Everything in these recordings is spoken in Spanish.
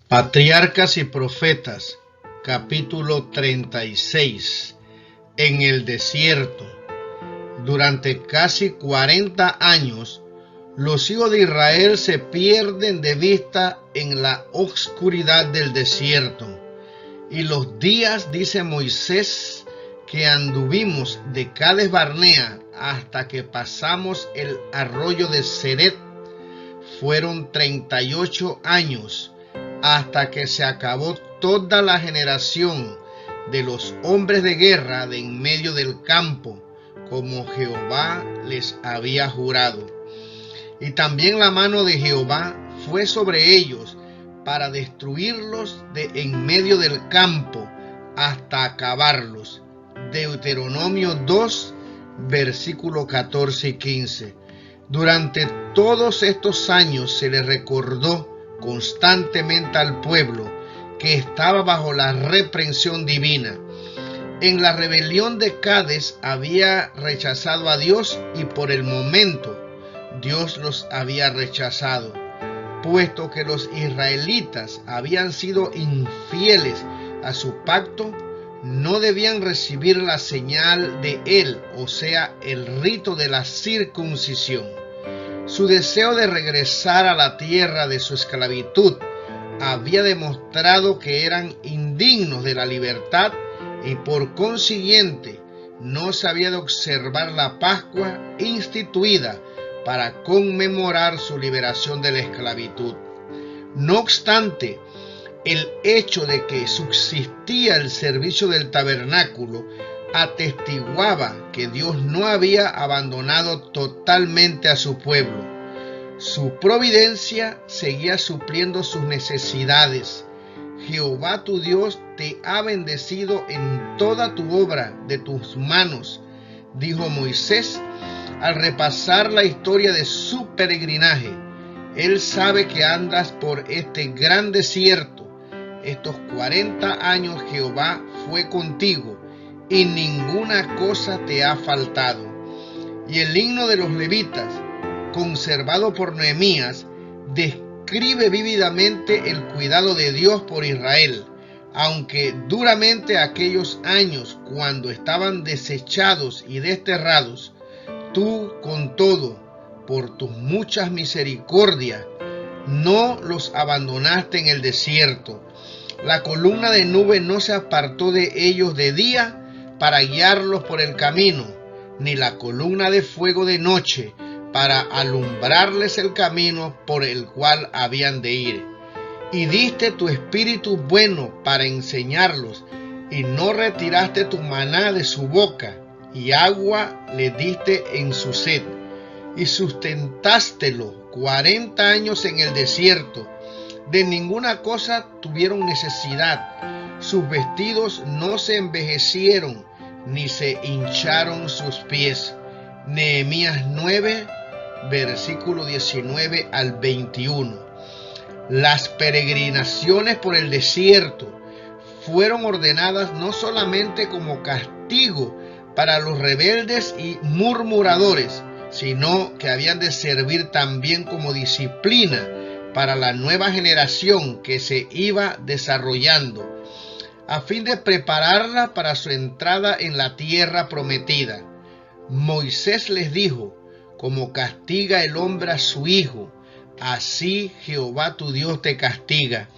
Patriarcas y Profetas, capítulo 36. En el desierto. Durante casi 40 años, los hijos de Israel se pierden de vista en la oscuridad del desierto. Y los días, dice Moisés, que anduvimos de Cades Barnea hasta que pasamos el arroyo de Ceret, fueron 38 años, hasta que se acabó toda la generación de los hombres de guerra de en medio del campo, como Jehová les había jurado. Y también la mano de Jehová fue sobre ellos para destruirlos de en medio del campo hasta acabarlos. Deuteronomio 2, versículos 14 y 15. Durante todos estos años se les recordó constantemente al pueblo que estaba bajo la reprensión divina. En la rebelión de Cades había rechazado a Dios y por el momento Dios los había rechazado, puesto que los israelitas habían sido infieles a su pacto. No debían recibir la señal de él, o sea, el rito de la circuncisión. Su deseo de regresar a la tierra de su esclavitud había demostrado que eran indignos de la libertad y por consiguiente no se había de observar la Pascua instituida para conmemorar su liberación de la esclavitud. No obstante, el hecho de que subsistía el servicio del tabernáculo atestiguaba que Dios no había abandonado totalmente a su pueblo. Su providencia seguía supliendo sus necesidades. Jehová tu Dios te ha bendecido en toda tu obra de tus manos, dijo Moisés al repasar la historia de su peregrinaje. Él sabe que andas por este gran desierto. Estos 40 años Jehová fue contigo y ninguna cosa te ha faltado. Y el himno de los levitas, conservado por Nehemías, describe vívidamente el cuidado de Dios por Israel, aunque duramente aquellos años cuando estaban desechados y desterrados, tú con todo, por tus muchas misericordias, no los abandonaste en el desierto. La columna de nube no se apartó de ellos de día para guiarlos por el camino, ni la columna de fuego de noche para alumbrarles el camino por el cual habían de ir. Y diste tu espíritu bueno para enseñarlos, y no retiraste tu maná de su boca, y agua le diste en su sed. Y sustentástelo 40 años en el desierto. De ninguna cosa tuvieron necesidad. Sus vestidos no se envejecieron, ni se hincharon sus pies. Nehemías 9, versículo 19 al 21. Las peregrinaciones por el desierto fueron ordenadas no solamente como castigo para los rebeldes y murmuradores, sino que habían de servir también como disciplina para la nueva generación que se iba desarrollando, a fin de prepararla para su entrada en la tierra prometida. Moisés les dijo: como castiga el hombre a su hijo, así Jehová tu Dios te castiga,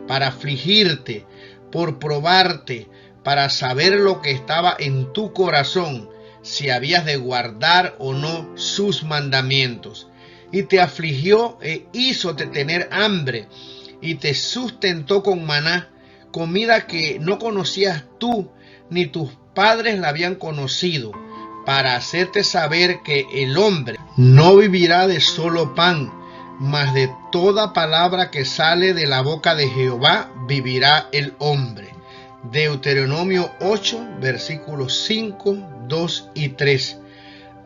para afligirte, por probarte, para saber lo que estaba en tu corazón, si habías de guardar o no sus mandamientos. Y te afligió e hízote tener hambre, y te sustentó con maná, comida que no conocías tú, ni tus padres la habían conocido, para hacerte saber que el hombre no vivirá de solo pan, mas de toda palabra que sale de la boca de Jehová vivirá el hombre. Deuteronomio 8, versículos 5, 2 y 3.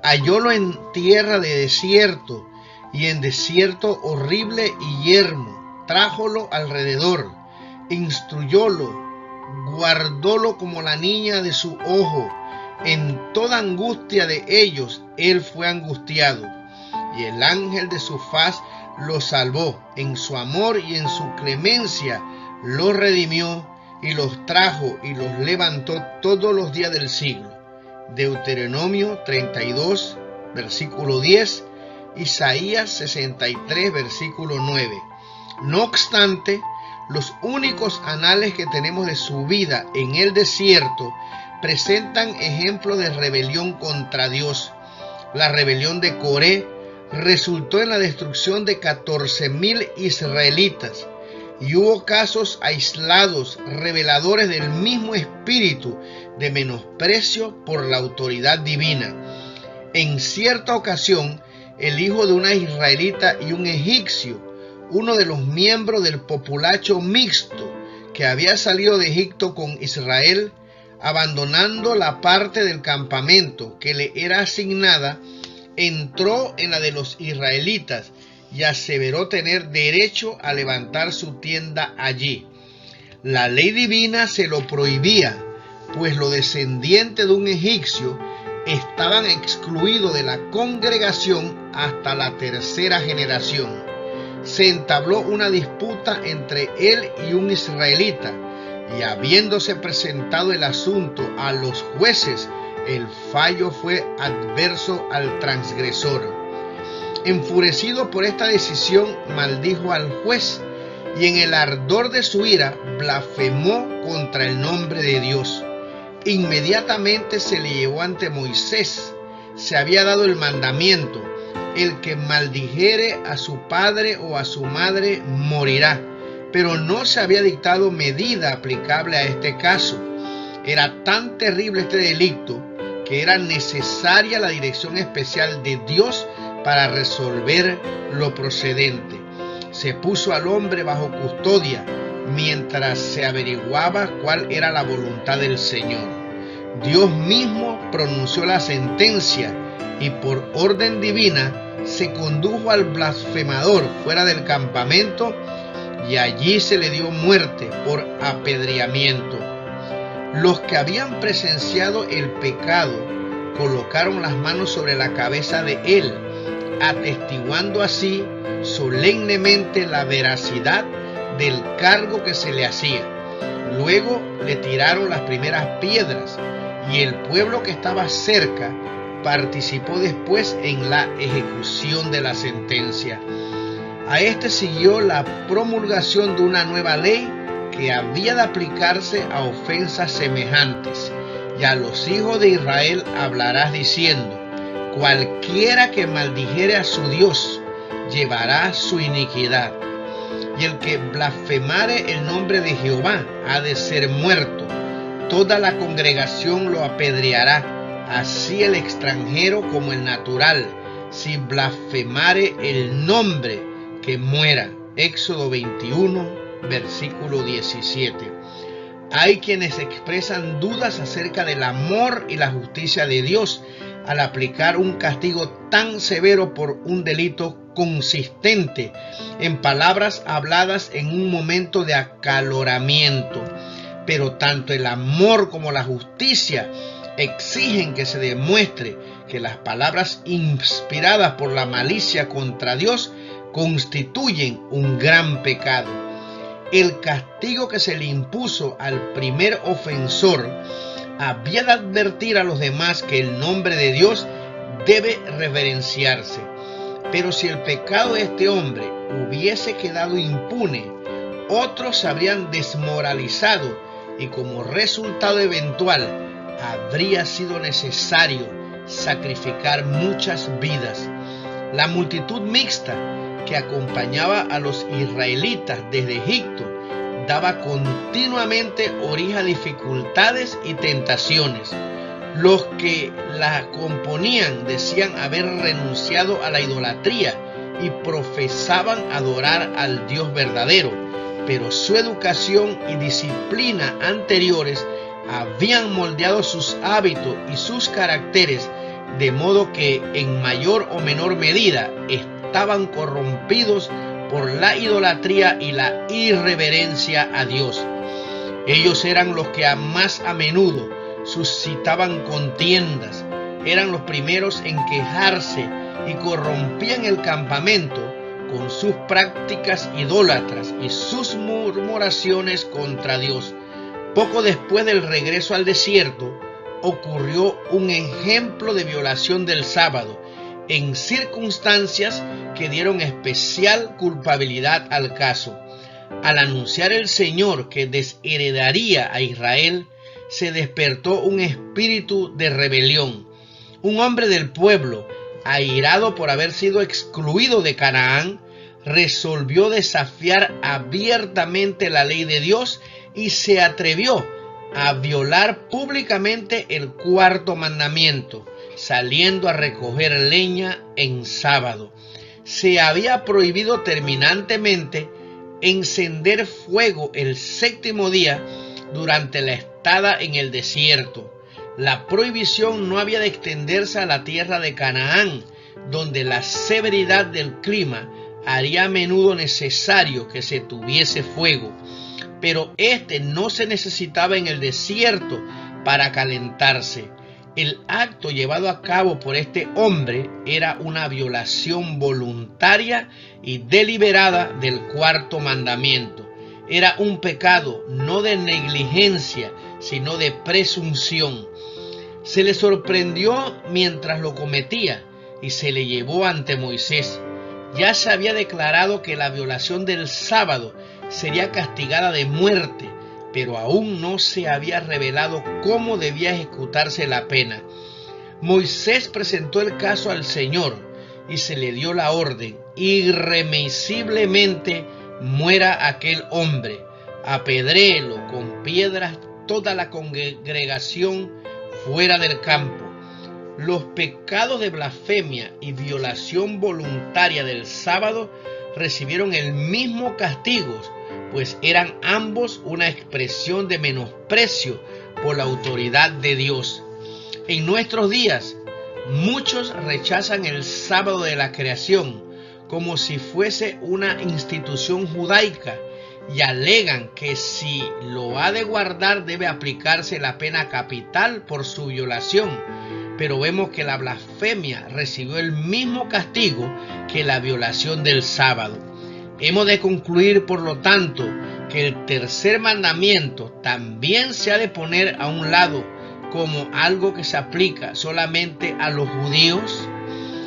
Hallólo en tierra de desierto, y en desierto horrible y yermo. Trájolo alrededor, instruyólo, guardólo como la niña de su ojo. En toda angustia de ellos él fue angustiado, y el ángel de su faz los salvó, en su amor y en su clemencia los redimió y los trajo y los levantó todos los días del siglo. Deuteronomio 32, versículo 10, Isaías 63, versículo 9. No obstante, los únicos anales que tenemos de su vida en el desierto presentan ejemplos de rebelión contra Dios. La rebelión de Coré resultó en la destrucción de 14,000 israelitas, y hubo casos aislados reveladores del mismo espíritu de menosprecio por la autoridad divina. En cierta ocasión, el hijo de una israelita y un egipcio, uno de los miembros del populacho mixto que había salido de Egipto con Israel, abandonando la parte del campamento que le era asignada, entró en la de los israelitas y aseveró tener derecho a levantar su tienda allí. La ley divina se lo prohibía, pues los descendientes de un egipcio estaban excluidos de la congregación hasta la tercera generación. Se entabló una disputa entre él y un israelita, y habiéndose presentado el asunto a los jueces, el fallo fue adverso al transgresor. Enfurecido por esta decisión, maldijo al juez y en el ardor de su ira blasfemó contra el nombre de Dios. Inmediatamente se le llevó ante Moisés. Se había dado el mandamiento: el que maldijere a su padre o a su madre morirá. Pero no se había dictado medida aplicable a este caso. Era tan terrible este delito que era necesaria la dirección especial de Dios para resolver lo procedente. Se puso al hombre bajo custodia mientras se averiguaba cuál era la voluntad del Señor. Dios mismo pronunció la sentencia y por orden divina se condujo al blasfemador fuera del campamento y allí se le dio muerte por apedreamiento. Los que habían presenciado el pecado colocaron las manos sobre la cabeza de él, atestiguando así solemnemente la veracidad del cargo que se le hacía. Luego le tiraron las primeras piedras y el pueblo que estaba cerca participó después en la ejecución de la sentencia. A este siguió la promulgación de una nueva ley que había de aplicarse a ofensas semejantes. Y a los hijos de Israel hablarás diciendo: cualquiera que maldijere a su Dios llevará su iniquidad, y el que blasfemare el nombre de Jehová ha de ser muerto. Toda la congregación lo apedreará, así el extranjero como el natural, si blasfemare el nombre, que muera. Éxodo 21, versículo 17. Hay quienes expresan dudas acerca del amor y la justicia de Dios al aplicar un castigo tan severo por un delito consistente en palabras habladas en un momento de acaloramiento. Pero tanto el amor como la justicia exigen que se demuestre que las palabras inspiradas por la malicia contra Dios constituyen un gran pecado. El castigo que se le impuso al primer ofensor había de advertir a los demás que el nombre de Dios debe reverenciarse. Pero si el pecado de este hombre hubiese quedado impune, otros se habrían desmoralizado y como resultado eventual habría sido necesario sacrificar muchas vidas. La multitud mixta que acompañaba a los israelitas desde Egipto daba continuamente origen a dificultades y tentaciones. Los que la componían decían haber renunciado a la idolatría y profesaban adorar al Dios verdadero, pero su educación y disciplina anteriores habían moldeado sus hábitos y sus caracteres, de modo que en mayor o menor medida estaban corrompidos por la idolatría y la irreverencia a Dios. Ellos eran los que más a menudo suscitaban contiendas, eran los primeros en quejarse y corrompían el campamento con sus prácticas idólatras y sus murmuraciones contra Dios. Poco después del regreso al desierto, ocurrió un ejemplo de violación del sábado, en circunstancias que dieron especial culpabilidad al caso. Al anunciar el Señor que desheredaría a Israel, se despertó un espíritu de rebelión. Un hombre del pueblo, airado por haber sido excluido de Canaán, resolvió desafiar abiertamente la ley de Dios y se atrevió a violar públicamente el cuarto mandamiento, saliendo a recoger leña en sábado. Se había prohibido terminantemente encender fuego el séptimo día durante la estada en el desierto. La prohibición no había de extenderse a la tierra de Canaán, donde la severidad del clima haría a menudo necesario que se tuviese fuego, pero este no se necesitaba en el desierto para calentarse. El acto llevado a cabo por este hombre era una violación voluntaria y deliberada del cuarto mandamiento. Era un pecado no de negligencia, sino de presunción. Se le sorprendió mientras lo cometía y se le llevó ante Moisés. Ya se había declarado que la violación del sábado sería castigada de muerte, pero aún no se había revelado cómo debía ejecutarse la pena. Moisés presentó el caso al Señor y se le dio la orden: irremisiblemente muera aquel hombre, apedréelo con piedras toda la congregación fuera del campo. Los pecados de blasfemia y violación voluntaria del sábado recibieron el mismo castigo, pues eran ambos una expresión de menosprecio por la autoridad de Dios. En nuestros días, muchos rechazan el sábado de la creación como si fuese una institución judaica y alegan que si lo ha de guardar debe aplicarse la pena capital por su violación. Pero vemos que la blasfemia recibió el mismo castigo que la violación del sábado. Hemos de concluir, por lo tanto, que el tercer mandamiento también se ha de poner a un lado como algo que se aplica solamente a los judíos.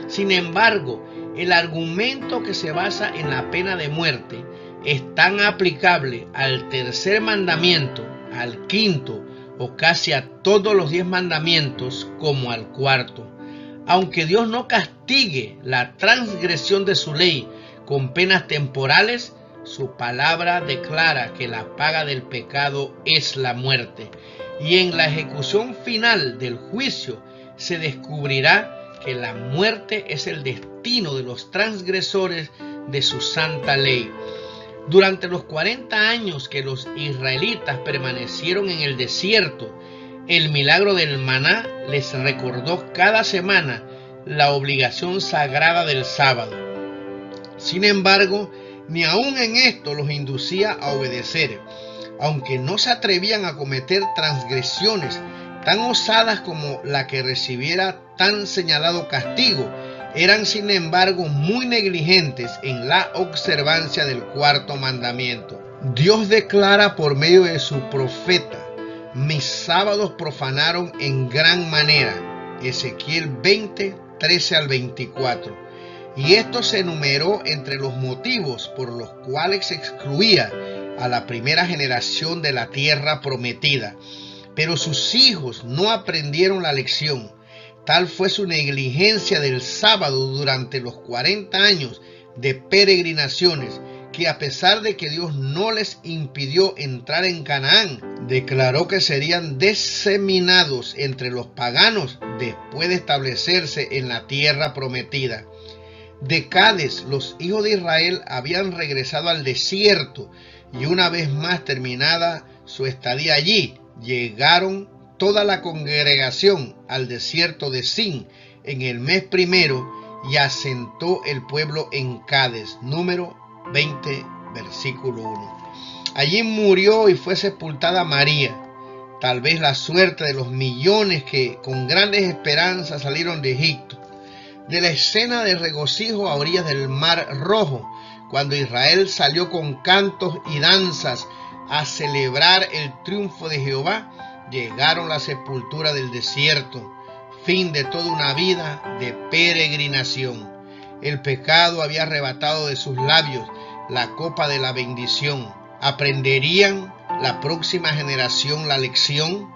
Sin embargo, el argumento que se basa en la pena de muerte es tan aplicable al tercer mandamiento, al quinto o casi a todos los 10 mandamientos como al cuarto. Aunque Dios no castigue la transgresión de su ley con penas temporales, su palabra declara que la paga del pecado es la muerte, y en la ejecución final del juicio se descubrirá que la muerte es el destino de los transgresores de su santa ley. Durante los 40 años que los israelitas permanecieron en el desierto, el milagro del maná les recordó cada semana la obligación sagrada del sábado. Sin embargo, ni aun en esto los inducía a obedecer, aunque no se atrevían a cometer transgresiones tan osadas como la que recibiera tan señalado castigo. Eran sin embargo muy negligentes en la observancia del cuarto mandamiento. Dios declara por medio de su profeta: mis sábados profanaron en gran manera. Ezequiel 20, 13 al 24. Y esto se enumeró entre los motivos por los cuales se excluía a la primera generación de la tierra prometida. Pero sus hijos no aprendieron la lección. Tal fue su negligencia del sábado durante los 40 años de peregrinaciones, que a pesar de que Dios no les impidió entrar en Canaán, declaró que serían diseminados entre los paganos después de establecerse en la tierra prometida. De Cades, los hijos de Israel habían regresado al desierto, y una vez más terminada su estadía allí, llegaron toda la congregación al desierto de Zin en el mes primero, y asentó el pueblo en Cades. Número 20, versículo 1. Allí murió y fue sepultada María. Tal vez la suerte de los millones que con grandes esperanzas salieron de Egipto. de la escena de regocijo a orillas del Mar Rojo, cuando Israel salió con cantos y danzas a celebrar el triunfo de Jehová, llegaron a la sepultura del desierto, fin de toda una vida de peregrinación. El pecado había arrebatado de sus labios la copa de la bendición. ¿Aprenderían la próxima generación la lección?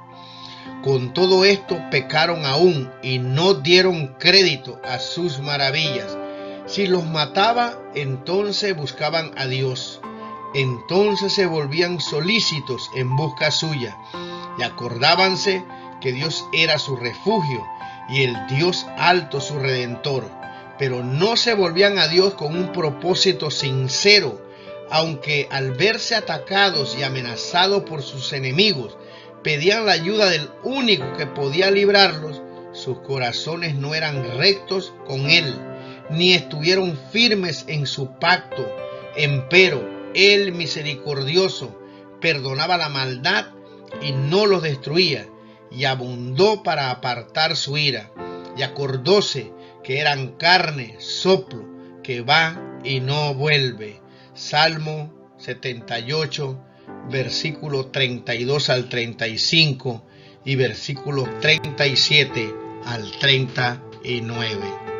Con todo esto pecaron aún y no dieron crédito a sus maravillas. Si los mataba, entonces buscaban a Dios. Entonces se volvían solícitos en busca suya y acordábanse que Dios era su refugio y el Dios alto su redentor. Pero no se volvían a Dios con un propósito sincero, aunque al verse atacados y amenazados por sus enemigos, pedían la ayuda del único que podía librarlos. Sus corazones no eran rectos con Él, ni estuvieron firmes en su pacto. Empero, Él misericordioso, perdonaba la maldad y no los destruía, y abundó para apartar su ira, y acordóse que eran carne, soplo, que va y no vuelve. Salmo 78, versículo 32 al 35 y versículos 37 al 39.